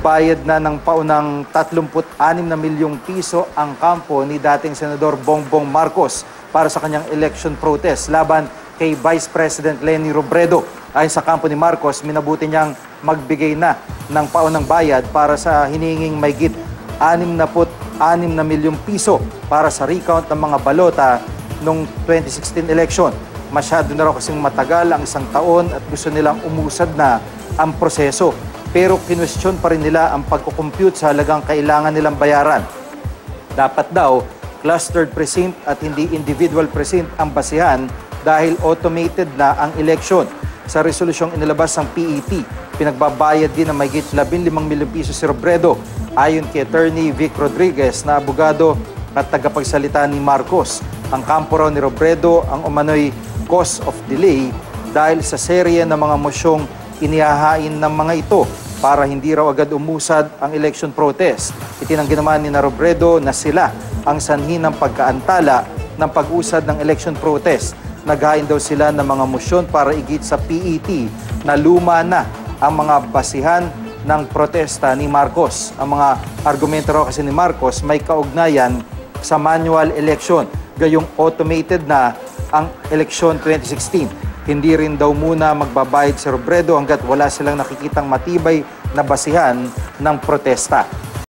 nagbayad na ng paunang 36 na milyong piso ang kampo ni dating Senador Bongbong Marcos para sa kanyang election protest laban kay Vice President Leni Robredo. Ayon sa kampo ni Marcos, minabuti niyang magbigay na ng paunang bayad para sa hinihinging mahigit 66 na milyong piso para sa recount ng mga balota noong 2016 election. Masyado na raw kasing matagal ang isang taon at gusto nilang umusad na ang proseso. Pero kinwestiyon pa rin nila ang pagkukompute sa halagang kailangan nilang bayaran. Dapat daw, clustered precinct at hindi individual precinct ang basihan dahil automated na ang election. Sa resolusyong inilabas ng PET, pinagbabayad din ng mahigit 15 milyong piso si Robredo. Ayon kay Attorney Vic Rodriguez na abogado at tagapagsalita ni Marcos, ang kampo raw ni Robredo ang umano'y cause of delay dahil sa serye ng mga mosyong inihahain ng mga ito para hindi raw agad umusad ang election protest. Itinanggi naman ni Robredo na sila ang sanhi ng pagkaantala ng pag-usad ng election protest. Naghain daw sila ng mga mosyon para igit sa PET na luma na ang mga basihan ng protesta ni Marcos. Ang mga argumento raw kasi ni Marcos may kaugnayan sa manual election, gayong automated na ang election 2016. Hindi rin daw muna magbabayad si Robredo hanggat wala silang nakikitang matibay na basihan ng protesta.